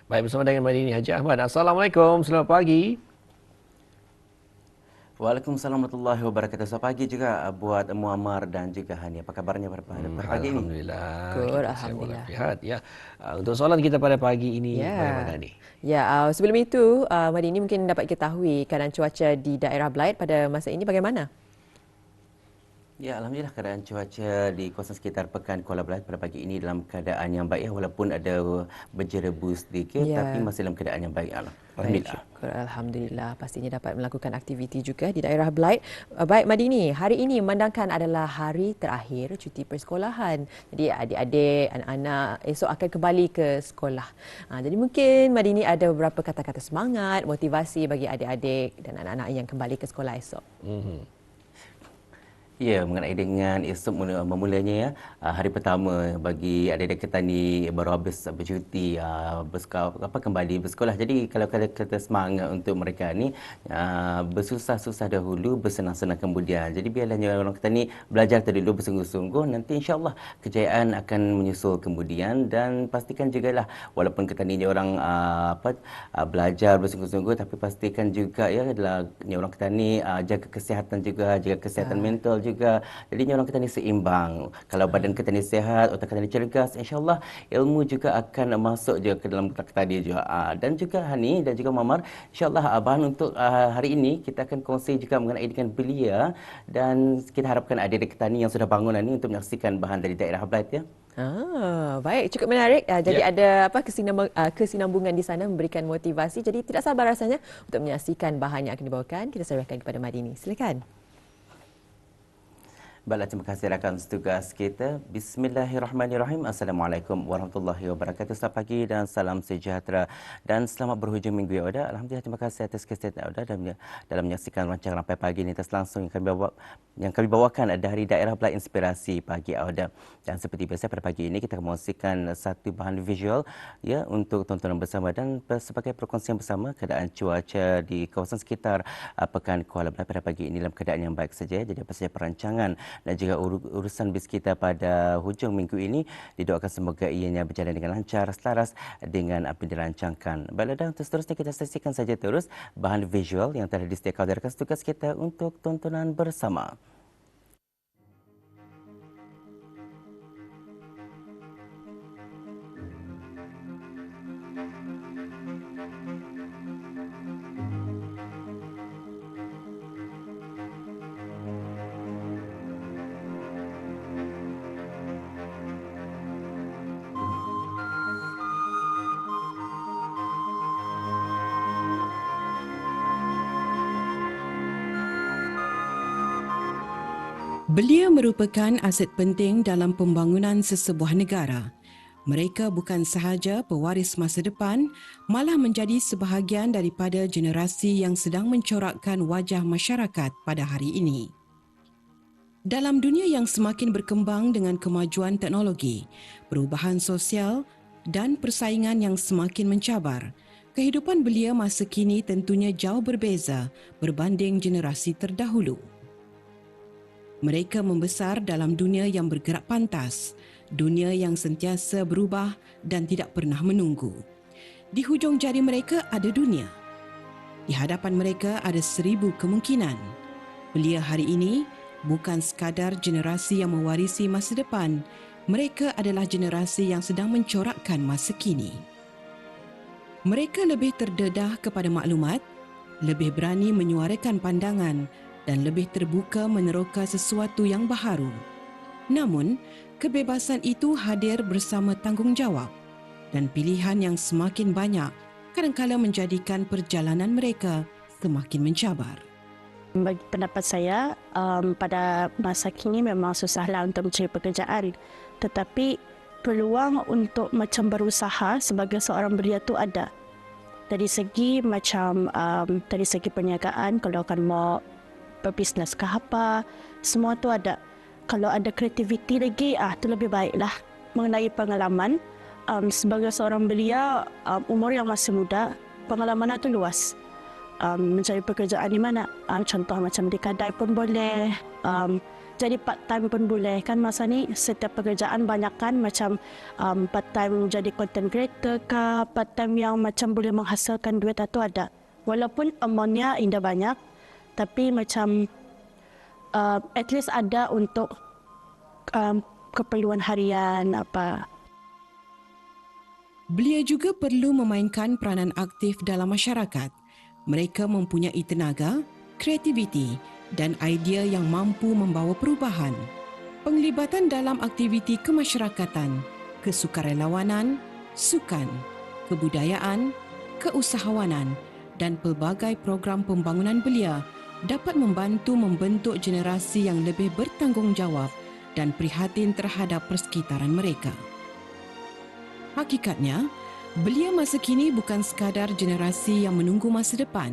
Baik, bersama dengan Madini Haji Ahmad. Assalamualaikum, selamat pagi. Waalaikumsalam warahmatullahi wabarakatuh. Selamat pagi juga buat Muammar dan juga Hani. Apa kabarnya pada pagi ini? Alhamdulillah, Good, kita sihat Alhamdulillah. walafiat. Ya, untuk soalan kita pada pagi ini Ya. bagaimana ni? Ya, sebelum itu, Madini mungkin dapat ketahui keadaan cuaca di daerah Belait pada masa ini bagaimana? Ya, Alhamdulillah keadaan cuaca di kawasan sekitar Pekan Kuala Belait pada pagi ini dalam keadaan yang baik, walaupun ada berjerebu sedikit, Ya. tapi masih dalam keadaan yang baik. Alhamdulillah. Baik, Alhamdulillah. Pastinya dapat melakukan aktiviti juga di daerah Belait. Baik, Madini, hari ini memandangkan adalah hari terakhir cuti persekolahan. Jadi adik-adik, anak-anak esok akan kembali ke sekolah. Jadi mungkin Madini ada beberapa kata-kata semangat, motivasi bagi adik-adik dan anak-anak yang kembali ke sekolah esok. Ya, mengenai dengan esok memulanya ya, hari pertama bagi adik-adik petani baru habis bercuti, kembali bersekolah. Jadi kalau kata semangat untuk mereka ni, bersusah-susah dahulu, bersenang-senang kemudian. Jadi biarlah orang petani belajar dulu bersungguh-sungguh, nanti insya-Allah kejayaan akan menyusul kemudian. Dan pastikan jugalah walaupun petani ni orang belajar bersungguh-sungguh, tapi pastikan juga ya adalah orang petani jaga kesihatan juga, jaga kesihatan mental juga. Jadi orang kita ni seimbang. Kalau badan kita ni sihat, otak kita ni cergas, insya-Allah ilmu juga akan masuk je ke dalam otak kita dia juga. Dan juga Hani dan juga Muammar, insya-Allah bahan untuk hari ini kita akan kongsi juga mengenai dengan belia, dan kita harapkan adik-adik petani yang sudah bangun ni untuk menyaksikan bahan dari daerah Belait ya. Baik, cukup menarik. Jadi ada kesinambungan di sana memberikan motivasi. Jadi tidak sabar rasanya untuk menyaksikan bahan yang akan dibawakan. Kita serahkan kepada Madini. Silakan. Baiklah, terima kasih rakan setugas kita. Bismillahirrahmanirrahim. Assalamualaikum warahmatullahi wabarakatuh. Selamat pagi dan salam sejahtera dan selamat berhujung minggu ya Oda. Alhamdulillah, terima kasih atas kesetiaan Oda dalam menyaksikan rancangan Rampai Pagi ini langsung yang kami bawakan dari daerah Belait Inspirasi Pagi Oda. Dan seperti biasa pada pagi ini kita akan mengkongsikan satu bahan visual ya untuk tontonan bersama dan sebagai perkongsian bersama keadaan cuaca di kawasan sekitar Pekan Kuala Belait pada pagi ini dalam keadaan yang baik saja. Jadi apa saja perancangan dan juga urusan bis kita pada hujung minggu ini, didoakan semoga ianya berjalan dengan lancar, selaras dengan apa yang dirancangkan. Baiklah, dan seterusnya kita saksikan saja terus bahan visual yang telah disediakan oleh rakan tugas kita untuk tontonan bersama. Belia merupakan aset penting dalam pembangunan sesebuah negara. Mereka bukan sahaja pewaris masa depan, malah menjadi sebahagian daripada generasi yang sedang mencorakkan wajah masyarakat pada hari ini. Dalam dunia yang semakin berkembang dengan kemajuan teknologi, perubahan sosial dan persaingan yang semakin mencabar, kehidupan belia masa kini tentunya jauh berbeza berbanding generasi terdahulu. Mereka membesar dalam dunia yang bergerak pantas, dunia yang sentiasa berubah dan tidak pernah menunggu. Di hujung jari mereka ada dunia. Di hadapan mereka ada 1000 kemungkinan. Belia hari ini bukan sekadar generasi yang mewarisi masa depan, mereka adalah generasi yang sedang mencorakkan masa kini. Mereka lebih terdedah kepada maklumat, lebih berani menyuarakan pandangan dan lebih terbuka meneroka sesuatu yang baharu. Namun, kebebasan itu hadir bersama tanggungjawab dan pilihan yang semakin banyak kadang-kala menjadikan perjalanan mereka semakin mencabar. Bagi pendapat saya, pada masa kini memang susahlah untuk mencari pekerjaan. Tetapi peluang untuk macam berusaha sebagai seorang belia tu ada. Dari segi dari segi perniagaan, kalau akan mau berbisnes ke apa, semua tu ada. Kalau ada kreativiti lagi, tu lebih baiklah. Mengenai pengalaman, sebagai seorang belia, umur yang masih muda, pengalaman tu luas. Mencari pekerjaan di mana, contoh macam di kedai pun boleh, jadi part time pun boleh kan. Masa ni setiap pekerjaan banyak kan, macam part time jadi content creator kah, part time yang macam boleh menghasilkan duit atau ada. Walaupun amountnya tidak banyak, tapi macam at least ada untuk keperluan harian apa. Belia juga perlu memainkan peranan aktif dalam masyarakat. Mereka mempunyai tenaga, kreativiti dan idea yang mampu membawa perubahan. Penglibatan dalam aktiviti kemasyarakatan, kesukarelawanan, sukan, kebudayaan, keusahawanan dan pelbagai program pembangunan belia dapat membantu membentuk generasi yang lebih bertanggungjawab dan prihatin terhadap persekitaran mereka. Hakikatnya, belia masa kini bukan sekadar generasi yang menunggu masa depan.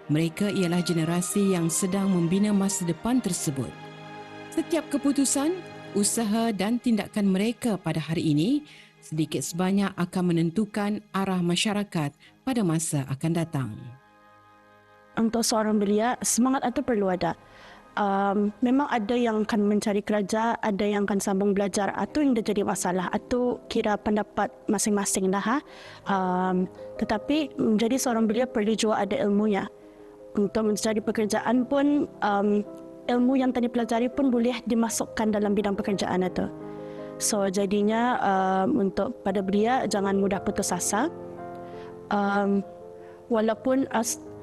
Mereka ialah generasi yang sedang membina masa depan tersebut. Setiap keputusan, usaha dan tindakan mereka pada hari ini sedikit sebanyak akan menentukan arah masyarakat pada masa akan datang. Untuk seorang belia, semangat itu perlu ada. Memang ada yang akan mencari kerja, ada yang akan sambung belajar, atau yang dah jadi masalah, atau kira pendapat masing-masing dah. Tetapi menjadi seorang belia perlu juga ada ilmunya. Untuk mencari pekerjaan pun, ilmu yang tadi pelajari pun boleh dimasukkan dalam bidang pekerjaan itu. So jadinya untuk pada belia jangan mudah putus asa. Walaupun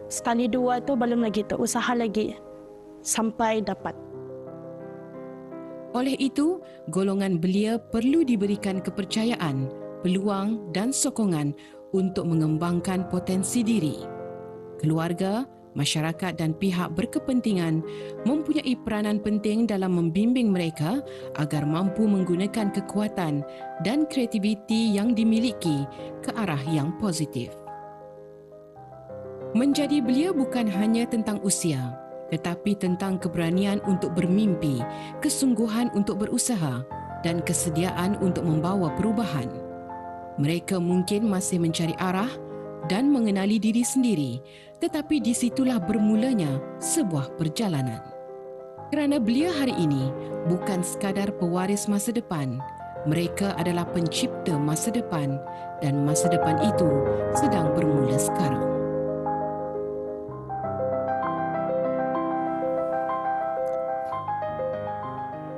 sekali dua tu belum lagi tu, usaha lagi sampai dapat. Oleh itu, golongan belia perlu diberikan kepercayaan, peluang dan sokongan untuk mengembangkan potensi diri. Keluarga, masyarakat dan pihak berkepentingan mempunyai peranan penting dalam membimbing mereka agar mampu menggunakan kekuatan dan kreativiti yang dimiliki ke arah yang positif. Menjadi belia bukan hanya tentang usia, tetapi tentang keberanian untuk bermimpi, kesungguhan untuk berusaha dan kesediaan untuk membawa perubahan. Mereka mungkin masih mencari arah dan mengenali diri sendiri, tetapi di situlah bermulanya sebuah perjalanan. Kerana belia hari ini bukan sekadar pewaris masa depan, mereka adalah pencipta masa depan dan masa depan itu sedang bermula sekarang.